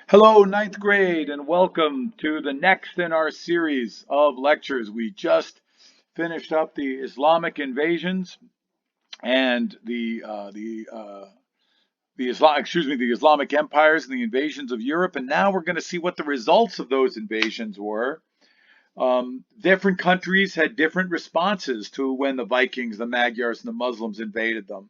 Hello, ninth grade, and welcome to the next in our series of lectures. We just finished up the Islamic invasions and the Islamic empires and the invasions of Europe, and now we're going to see what the results of those invasions were. Different countries had different responses to when the Vikings, the Magyars, and the Muslims invaded them.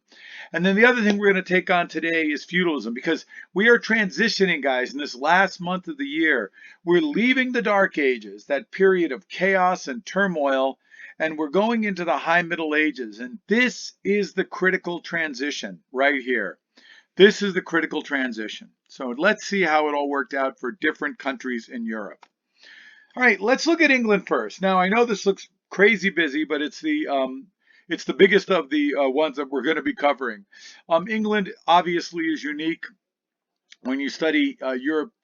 And then the other thing we're going to take on today is feudalism because we are transitioning, guys, in this last month of the year. We're leaving the Dark Ages, that period of chaos and turmoil, and we're going into the High Middle Ages. And this is the critical transition right here. This is the critical transition. So let's see how it all worked out for different countries in Europe. All right, let's look at England first. Now, I know this looks crazy busy, but it's the biggest of the ones that we're going to be covering. England obviously is unique when you study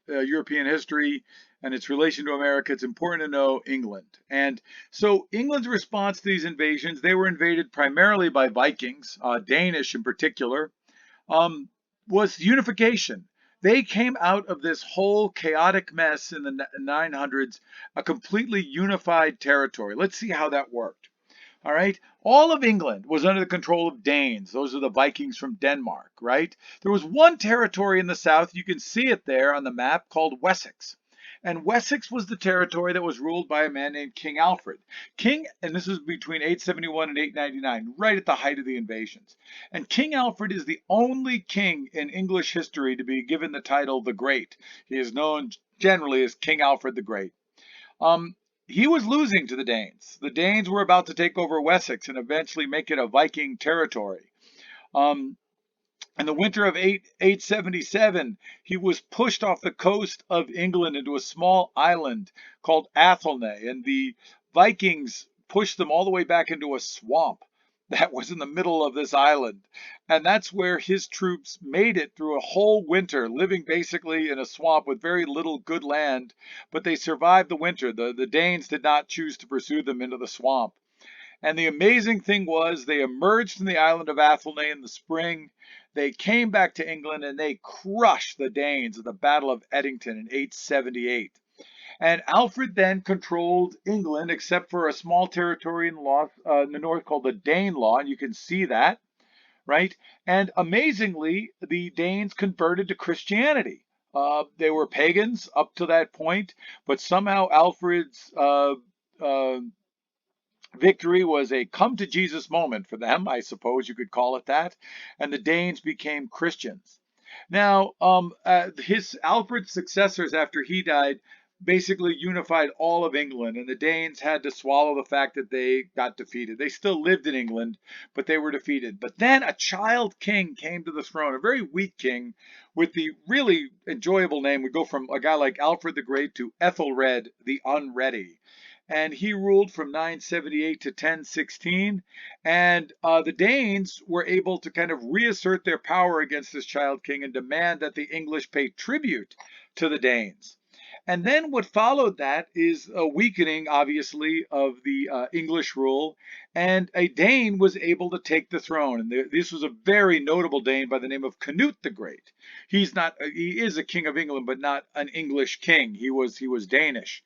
European history and its relation to America. It's important to know England. And so England's response to these invasions, they were invaded primarily by Vikings, Danish in particular, um, was unification. They came out of this whole chaotic mess in the 900s, a completely unified territory. Let's see how that worked. All right. All of England was under the control of Danes. Those are the Vikings from Denmark, right? There was one territory in the south, you can see it there on the map, called Wessex. And Wessex was the territory that was ruled by a man named King Alfred. And this was between 871 and 899, right at the height of the invasions. And King Alfred is the only king in English history to be given the title the Great. He is known generally as King Alfred the Great. Um, he was losing to the Danes. The Danes were about to take over Wessex and eventually make it a Viking territory. Um, in the winter of 877, he was pushed off the coast of England into a small island called Athelney, and the Vikings pushed them all the way back into a swamp that was in the middle of this island. And that's where his troops made it through a whole winter, living basically in a swamp with very little good land, but they survived the winter. The Danes did not choose to pursue them into the swamp. And the amazing thing was they emerged from the island of Athelney in the spring. They came back to England and they crushed the Danes at the Battle of Edington in 878. And Alfred then controlled England, except for a small territory in the north called the Danelaw, and you can see that, right? And amazingly, the Danes converted to Christianity. They were pagans up to that point, but somehow Alfred's victory was a come to Jesus moment for them, I suppose you could call it that, and the Danes became Christians. Now, his Alfred's successors after he died basically unified all of England, and the Danes had to swallow the fact that they got defeated. They still lived in England, but they were defeated. But then a child king came to the throne, a very weak king with the really enjoyable name. We go from a guy like Alfred the Great to Ethelred the Unready, and he ruled from 978 to 1016. And the Danes were able to kind of reassert their power against this child king and demand that the English pay tribute to the Danes. And then what followed that is a weakening, obviously, of the English rule, and a Dane was able to take the throne. And this was a very notable Dane by the name of Canute the Great. He is a king of England, but not an English king. He was Danish.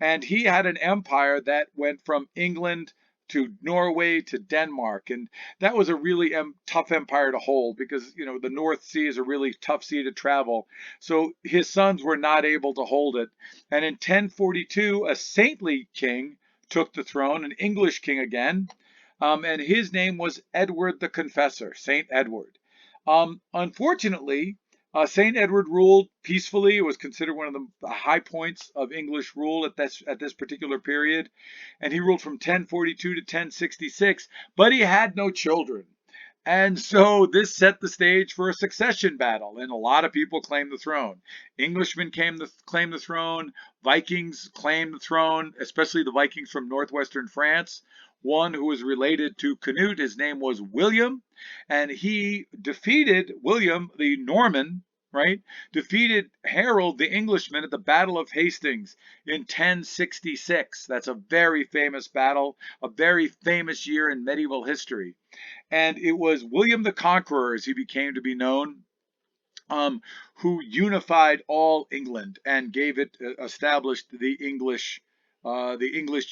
And he had an empire that went from England to Norway to Denmark. And that was a really tough empire to hold because, the North Sea is a really tough sea to travel. So his sons were not able to hold it. And in 1042, a saintly king took the throne, an English king again. And his name was Edward the Confessor, Saint Edward. Unfortunately, Saint Edward ruled peacefully. It was considered one of the high points of English rule at this particular period, and he ruled from 1042 to 1066. But he had no children, and so this set the stage for a succession battle. And a lot of people claimed the throne. Englishmen claimed the throne. Vikings claimed the throne, especially the Vikings from northwestern France. One who was related to Canute, his name was William, and he defeated William the Norman, right? Defeated Harold the Englishman at the Battle of Hastings in 1066. That's a very famous battle, a very famous year in medieval history. And it was William the Conqueror, as he became to be known, who unified all England and gave it, established the English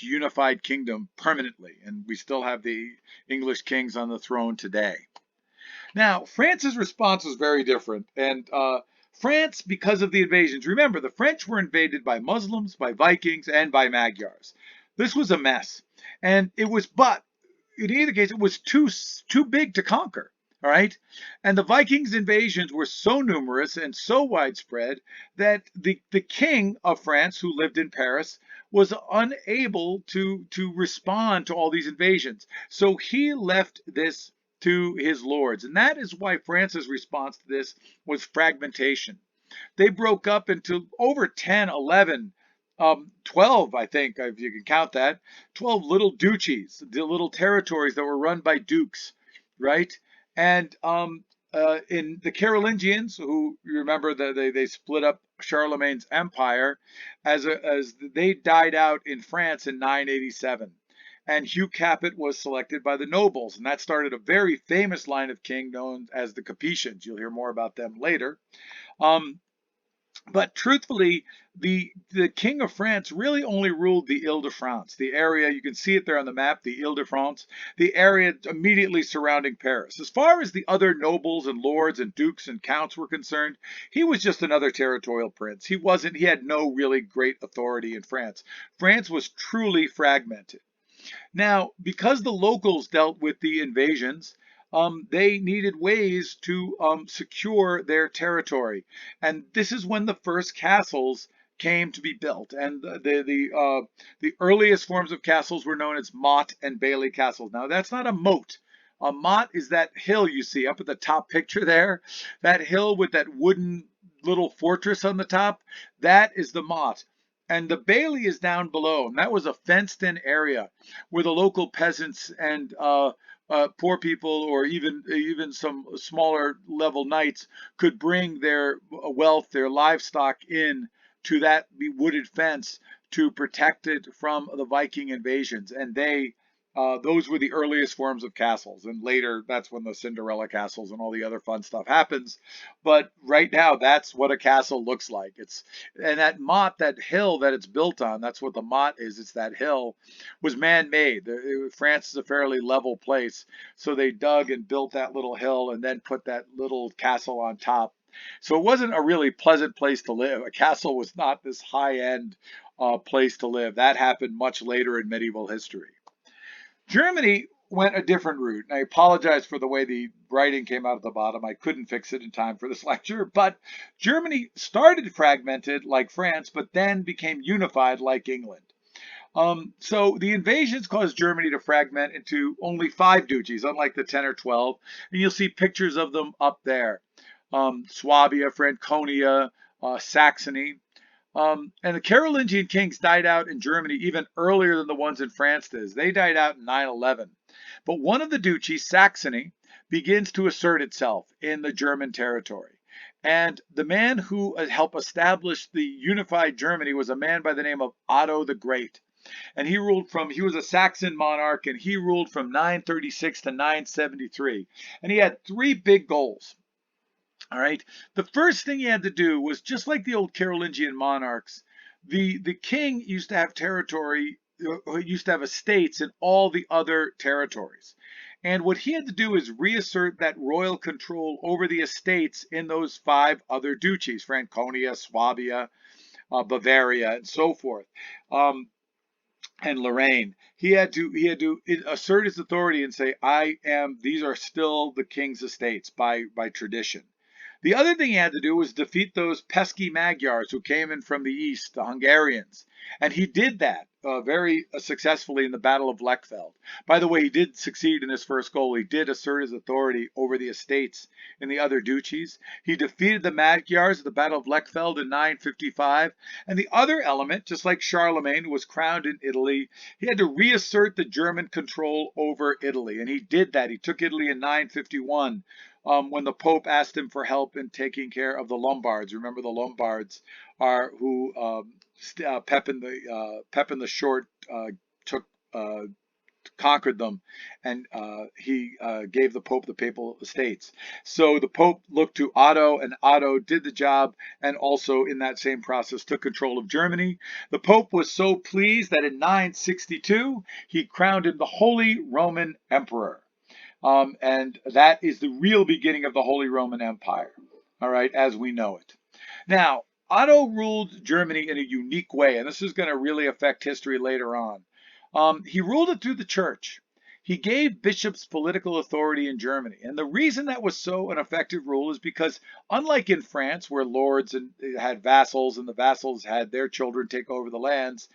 unified kingdom permanently, and we still have the English kings on the throne today. Now, France's response was very different, and France, because of the invasions, remember the French were invaded by Muslims, by Vikings, and by Magyars. This was a mess, and but in either case, it was too big to conquer. All right, and the Vikings' invasions were so numerous and so widespread that the king of France, who lived in Paris, was unable to respond to all these invasions. So he left this to his lords, and that is why France's response to this was fragmentation. They broke up into over 10, 11, 12, I think, if you can count that, 12 little duchies, the little territories that were run by dukes, right? And in the Carolingians, who you remember they split up Charlemagne's empire, as they died out in France in 987. And Hugh Capet was selected by the nobles, and that started a very famous line of king known as the Capetians. You'll hear more about them later. But truthfully, the King of France really only ruled the Ile-de-France, the area, you can see it there on the map, the Ile-de-France, the area immediately surrounding Paris. As far as the other nobles and lords and dukes and counts were concerned, he was just another territorial prince. He had no really great authority in France. France was truly fragmented. Now, because the locals dealt with the invasions, they needed ways to secure their territory. And this is when the first castles came to be built. And the earliest forms of castles were known as motte and bailey castles. Now, that's not a moat. A motte is that hill you see up at the top picture there. That hill with that wooden little fortress on the top. That is the motte. And the bailey is down below. And that was a fenced-in area where the local peasants and poor people, or even some smaller level knights, could bring their wealth, their livestock in to that wooded fence to protect it from the Viking invasions. And those were the earliest forms of castles. And later, that's when the Cinderella castles and all the other fun stuff happens. But right now, that's what a castle looks like. And that motte, that hill that it's built on, that's what the motte is. It's that hill, was man-made. France is a fairly level place, so they dug and built that little hill and then put that little castle on top. So it wasn't a really pleasant place to live. A castle was not this high-end place to live. That happened much later in medieval history. Germany went a different route. And I apologize for the way the writing came out at the bottom. I couldn't fix it in time for this lecture. But Germany started fragmented like France, but then became unified like England. So the invasions caused Germany to fragment into only 5 duchies, unlike the 10 or 12. And you'll see pictures of them up there. Swabia, Franconia, Saxony. And the Carolingian kings died out in Germany even earlier than the ones in France did. They died out in 911. But one of the duchies, Saxony, begins to assert itself in the German territory. And the man who helped establish the unified Germany was a man by the name of Otto the Great. And he was a Saxon monarch, and he ruled from 936 to 973. And he had 3 big goals. All right. The first thing he had to do was, just like the old Carolingian monarchs, the king used to have estates in all the other territories. And what he had to do is reassert that royal control over the estates in those 5 other duchies, Franconia, Swabia, Bavaria, and so forth. And Lorraine. He had to assert his authority and say, these are still the king's estates by tradition. The other thing he had to do was defeat those pesky Magyars who came in from the east, the Hungarians. And he did that very successfully in the Battle of Lechfeld. By the way, he did succeed in his first goal. He did assert his authority over the estates in the other duchies. He defeated the Magyars at the Battle of Lechfeld in 955. And the other element, just like Charlemagne, who was crowned in Italy, he had to reassert the German control over Italy. And he did that. He took Italy in 951. When the Pope asked him for help in taking care of the Lombards. Remember, the Lombards are who Pepin the Short took conquered them, and he gave the Pope the papal estates. So the Pope looked to Otto, and Otto did the job, and also in that same process took control of Germany. The Pope was so pleased that in 962 he crowned him the Holy Roman Emperor. And that is the real beginning of the Holy Roman Empire, all right, as we know it. Now, Otto ruled Germany in a unique way, and this is going to really affect history later on. He ruled it through the church. He gave bishops political authority in Germany. And the reason that was so an effective rule is because, unlike in France, where lords had vassals and the vassals had their children take over the lands,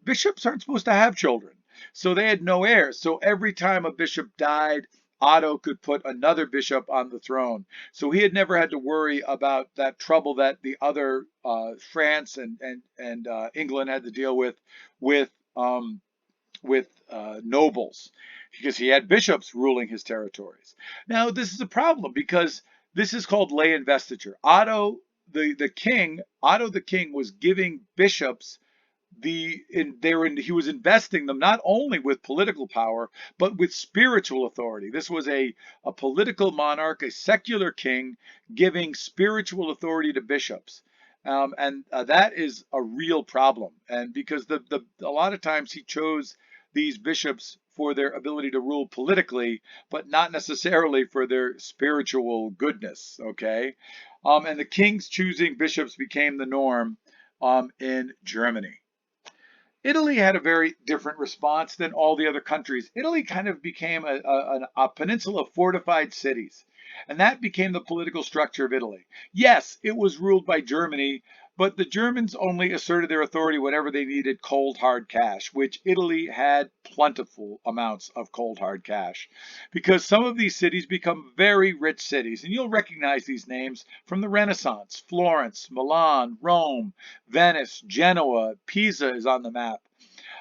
bishops aren't supposed to have children. So they had no heirs. So every time a bishop died, Otto could put another bishop on the throne. So he had never had to worry about that trouble that the other France and England had to deal with um, nobles, because he had bishops ruling his territories. Now this is a problem because this is called lay investiture. Otto the king was giving bishops he was investing them not only with political power but with spiritual authority. This was a political monarch, a secular king, giving spiritual authority to bishops. And that is a real problem. And because a lot of times he chose these bishops for their ability to rule politically, but not necessarily for their spiritual goodness. Okay, and the king's choosing bishops became the norm in Germany. Italy had a very different response than all the other countries. Italy kind of became a peninsula of fortified cities, and that became the political structure of Italy. Yes, it was ruled by Germany, but the Germans only asserted their authority whenever they needed cold hard cash, which Italy had plentiful amounts of cold hard cash, because some of these cities become very rich cities, and you'll recognize these names from the Renaissance: Florence, Milan, Rome, Venice, Genoa, Pisa is on the map,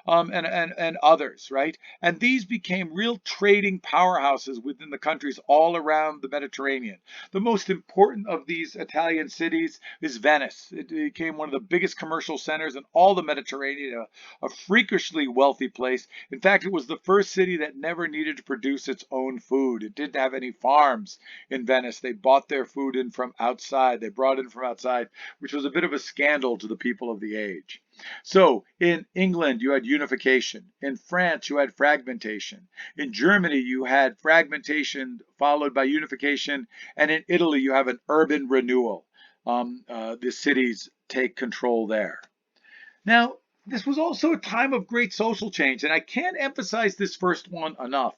and others, right? And these became real trading powerhouses within the countries all around the Mediterranean. The most important of these Italian cities is Venice. It became one of the biggest commercial centers in all the Mediterranean, a freakishly wealthy place. In fact, it was the first city that never needed to produce its own food. It didn't have any farms in Venice. They bought their food in from outside. They brought it in from outside, which was a bit of a scandal to the people of the age. So in England, you had unification. In France, you had fragmentation. In Germany, you had fragmentation followed by unification. And in Italy, you have an urban renewal. The cities take control there. Now, this was also a time of great social change, and I can't emphasize this first one enough.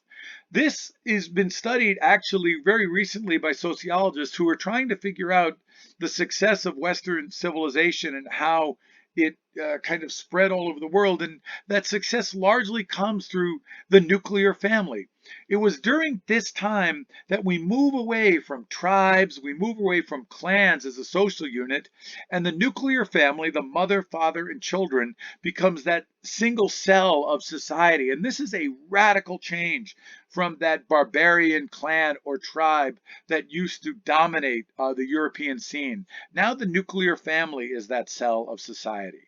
This has been studied actually very recently by sociologists who are trying to figure out the success of Western civilization and how it kind of spread all over the world. And that success largely comes through the nuclear family. It was during this time that we move away from tribes, we move away from clans as a social unit, and the nuclear family, the mother, father, and children, becomes that single cell of society. And this is a radical change from that barbarian clan or tribe that used to dominate the European scene. Now the nuclear family is that cell of society.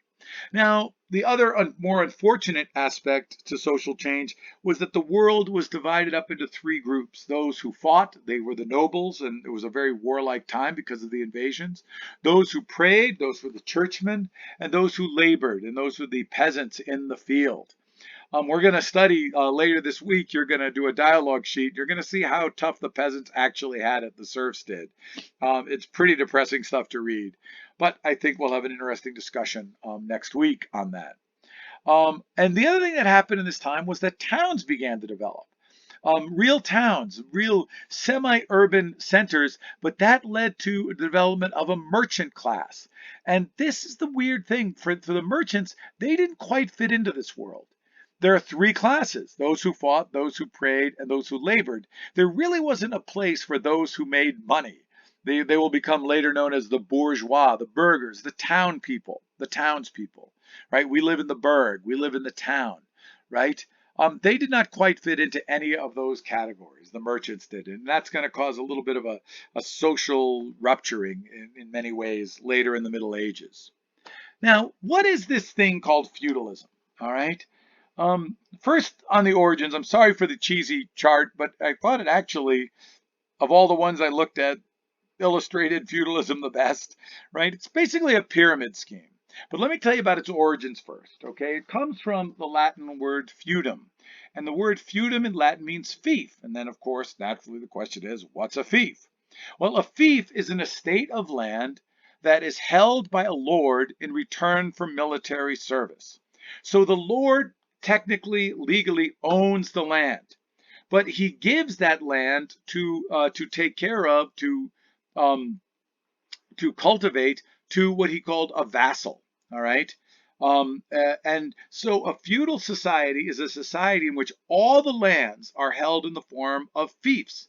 Now, the other more unfortunate aspect to social change was that the world was divided up into three groups. Those who fought, they were the nobles, and it was a very warlike time because of the invasions. Those who prayed, those were the churchmen, and those who labored, and those were the peasants in the field. We're going to study later this week. You're going to do a dialogue sheet. You're going to see how tough the peasants actually had it, the serfs did. It's pretty depressing stuff to read. But I think we'll have an interesting discussion next week on that. And the other thing that happened in this time was that towns began to develop. Real towns, real semi-urban centers, but that led to the development of a merchant class. And this is the weird thing. For the merchants, they didn't quite fit into this world. There are three classes: those who fought, those who prayed, and those who labored. There really wasn't a place for those who made money. They will become later known as the bourgeois, the burghers, the town people, the townspeople, right? We live in the burg, we live in the town, right? They did not quite fit into any of those categories. The merchants did, and that's going to cause a little bit of a social rupturing in many ways later in the Middle Ages. Now, what is this thing called feudalism? All right. First on the origins, I'm sorry for the cheesy chart, but I thought it actually, of all the ones I looked at, illustrated feudalism the best, right? It's basically a pyramid scheme. But let me tell you about its origins first, okay? It comes from the Latin word feudum. And the word feudum in Latin means fief. And then, of course, naturally the question is, what's a fief? Well, a fief is an estate of land that is held by a lord in return for military service. So the lord technically, legally owns the land, but he gives that land to take care of, um, to cultivate, to what he called a vassal. All right. And so a feudal society is a society in which all the lands are held in the form of fiefs,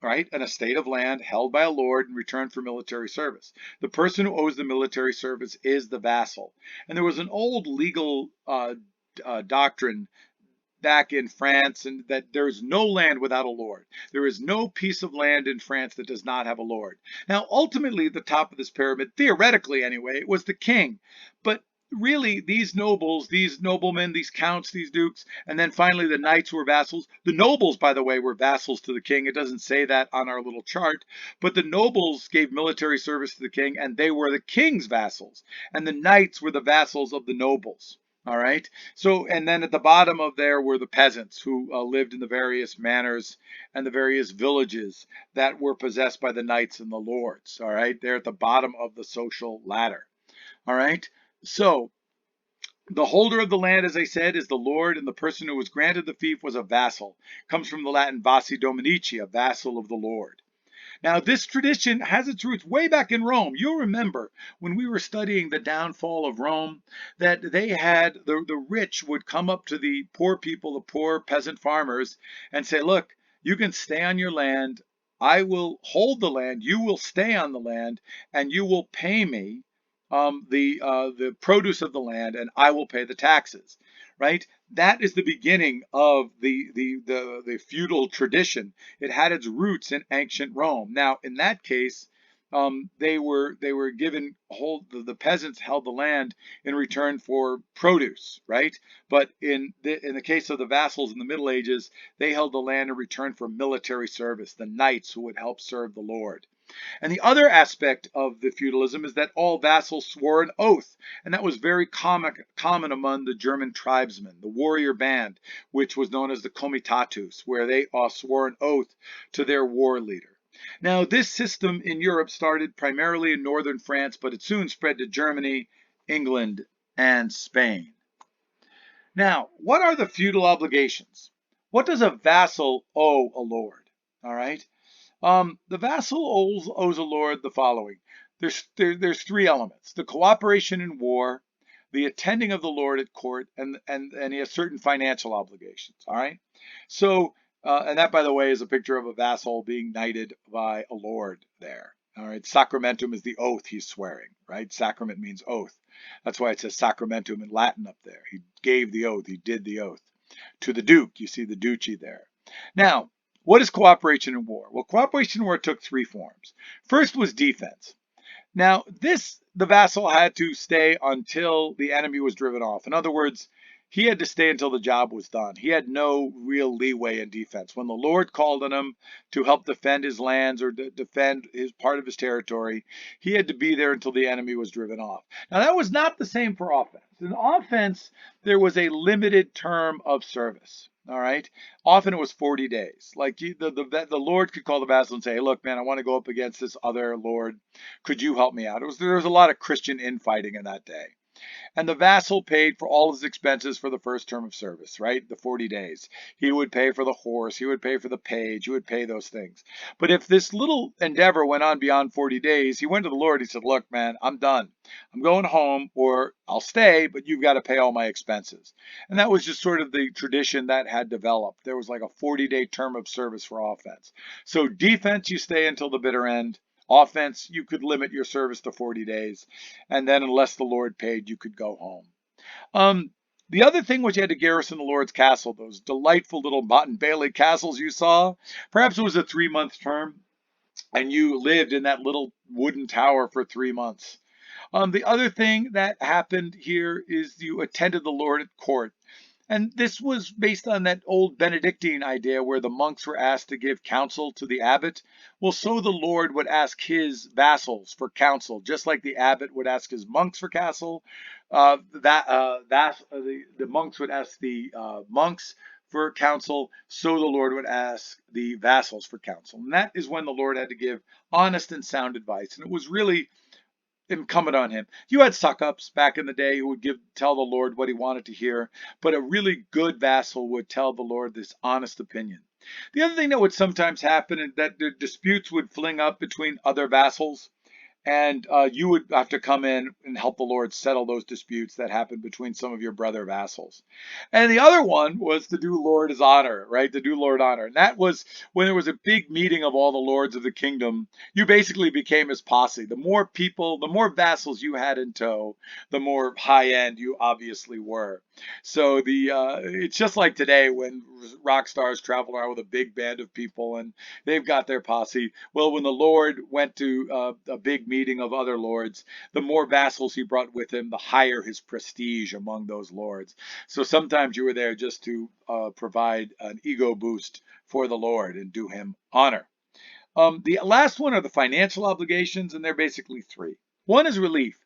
right? An estate of land held by a lord in return for military service. The person who owes the military service is the vassal. And there was an old legal doctrine back in France, and that there is no land without a lord. There is no piece of land in France that does not have a lord. Now, ultimately, at the top of this pyramid, theoretically anyway, it was the king. But really, these nobles, these noblemen, these counts, these dukes, and then finally the knights were vassals. The nobles, by the way, were vassals to the king. It doesn't say that on our little chart, but the nobles gave military service to the king, and they were the king's vassals. And the knights were the vassals of the nobles. All right. So, and then at the bottom of there were the peasants who lived in the various manors and the various villages that were possessed by the knights and the lords. All right. They're at the bottom of the social ladder. All right. So, the holder of the land, as I said, is the lord, and the person who was granted the fief was a vassal. Comes from the Latin vassi dominici, a vassal of the lord. Now, this tradition has its roots way back in Rome. You'll remember when we were studying the downfall of Rome that they had the rich would come up to the poor people, the poor peasant farmers, and say, look, you can stay on your land. I will hold the land. You will stay on the land, and you will pay me the produce of the land, and I will pay the taxes. Right? That is the beginning of the feudal tradition. It had its roots in ancient Rome. Now, in that case, they were given the peasants held the land in return for produce, right? But in the case of the vassals in the Middle Ages, they held the land in return for military service, the knights who would help serve the Lord. And the other aspect of the feudalism is that all vassals swore an oath, and that was very common among the German tribesmen, the warrior band, which was known as the comitatus, where they swore an oath to their war leader. Now, this system in Europe started primarily in northern France, but it soon spread to Germany, England, and Spain. Now, what are the feudal obligations? What does a vassal owe a lord? All right. The vassal owes a lord the following. There's three elements: the cooperation in war, the attending of the lord at court, and he has certain financial obligations. All right. So, and that, by the way, is a picture of a vassal being knighted by a lord there. All right. Sacramentum is the oath he's swearing. Right. Sacrament means oath. That's why it says sacramentum in Latin up there. He gave the oath. He did the oath to the duke. You see the duchy there. Now, what is cooperation in war? Well, cooperation in war took three forms. First was defense. Now, the vassal had to stay until the enemy was driven off. In other words, he had to stay until the job was done. He had no real leeway in defense. When the Lord called on him to help defend his lands or defend his part of his territory, he had to be there until the enemy was driven off. Now, that was not the same for offense. In offense, there was a limited term of service. All right. Often it was 40 days. Like the Lord could call the vassal and say, hey, look, man, I want to go up against this other Lord. Could you help me out? There was a lot of Christian infighting in that day. And the vassal paid for all his expenses for the first term of service, right? The 40 days. He would pay for the horse. He would pay for the page. He would pay those things. But if this little endeavor went on beyond 40 days, he went to the Lord. He said, look, man, I'm done. I'm going home, or I'll stay, but you've got to pay all my expenses. And that was just sort of the tradition that had developed. There was like a 40-day term of service for offense. So defense, you stay until the bitter end. Offense, you could limit your service to 40 days. And then unless the Lord paid, you could go home. The other thing was you had to garrison the Lord's castle, those delightful little Mott and Bailey castles you saw. Perhaps it was a 3-month term, and you lived in that little wooden tower for 3 months. The other thing that happened here is you attended the Lord at court. And this was based on that old Benedictine idea where the monks were asked to give counsel to the abbot. Well, so the Lord would ask his vassals for counsel, just like the abbot would ask his monks for counsel. The monks would ask the monks for counsel, so the Lord would ask the vassals for counsel. And that is when the Lord had to give honest and sound advice. And it was really incumbent on him. You had suck-ups back in the day who would tell the Lord what he wanted to hear, but a really good vassal would tell the Lord this honest opinion. The other thing that would sometimes happen is that the disputes would fling up between other vassals, and you would have to come in and help the Lord settle those disputes that happened between some of your brother vassals. And the other one was to do Lord his honor, right? To do Lord honor. And that was when there was a big meeting of all the lords of the kingdom. You basically became his posse. The more people, the more vassals you had in tow, the more high end you obviously were. So it's just like today when rock stars travel around with a big band of people and they've got their posse. Well, when the Lord went to a big meeting of other lords, the more vassals he brought with him, the higher his prestige among those lords. So sometimes you were there just to provide an ego boost for the Lord and do him honor. The last one are the financial obligations, and they're basically three. One is relief.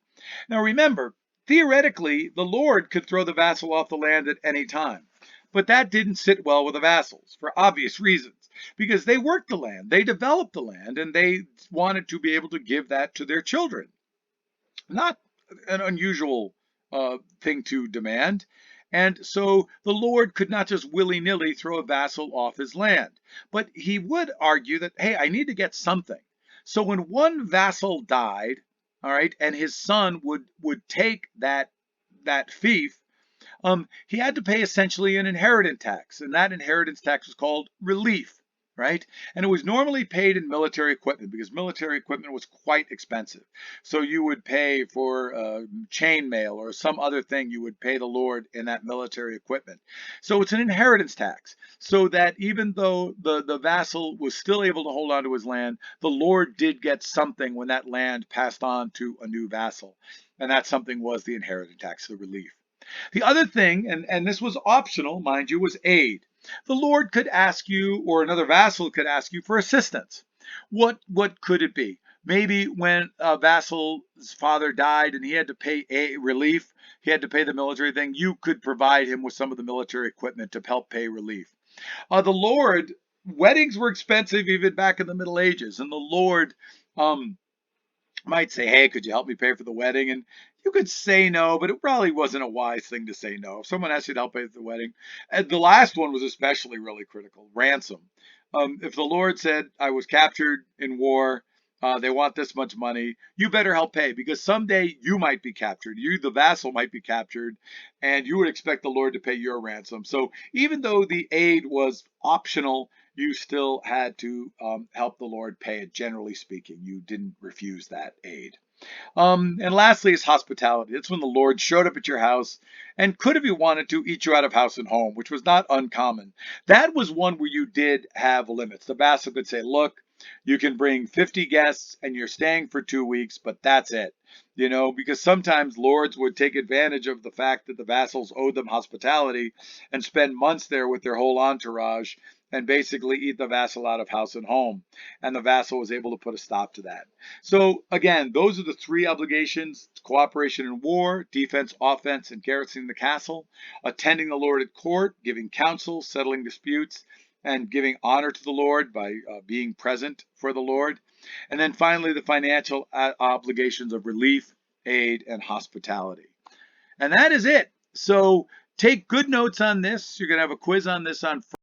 Now remember, theoretically, the Lord could throw the vassal off the land at any time. But that didn't sit well with the vassals for obvious reasons, because they worked the land, they developed the land, and they wanted to be able to give that to their children. Not an unusual thing to demand. And so the Lord could not just willy-nilly throw a vassal off his land. But he would argue that, hey, I need to get something. So when one vassal died, all right, and his son would take that fief, he had to pay essentially an inheritance tax, and that inheritance tax was called relief, right? And it was normally paid in military equipment because military equipment was quite expensive. So you would pay for chain mail or some other thing, you would pay the Lord in that military equipment. So it's an inheritance tax, so that even though the vassal was still able to hold on to his land, the Lord did get something when that land passed on to a new vassal. And that something was the inheritance tax, the relief. The other thing, and this was optional, mind you, was aid. The Lord could ask you, or another vassal could ask you for assistance. What could it be? Maybe when a vassal's father died and he had to pay a relief, he had to pay the military thing, you could provide him with some of the military equipment to help pay relief. The Lord, weddings were expensive even back in the Middle Ages, and the Lord might say, hey, could you help me pay for the wedding? And you could say no, but it probably wasn't a wise thing to say no. If someone asked you to help pay for the wedding, and the last one was especially really critical, ransom. If the Lord said, I was captured in war, they want this much money, you better help pay, because someday you might be captured. You, the vassal, might be captured, and you would expect the Lord to pay your ransom. So even though the aid was optional, you still had to help the Lord pay it, generally speaking. You didn't refuse that aid. And lastly is hospitality. That's when the Lord showed up at your house and could, if he wanted to, eat you out of house and home, which was not uncommon. That was one where you did have limits. The vassal could say, look, you can bring 50 guests and you're staying for 2 weeks, but that's it. You know, because sometimes lords would take advantage of the fact that the vassals owed them hospitality and spend months there with their whole entourage and basically eat the vassal out of house and home. And the vassal was able to put a stop to that. So again, those are the three obligations: cooperation in war, defense, offense, and garrisoning the castle, attending the Lord at court, giving counsel, settling disputes, and giving honor to the Lord by being present for the Lord. And then finally, the financial obligations of relief, aid, and hospitality. And that is it. So take good notes on this. You're going to have a quiz on this on Friday.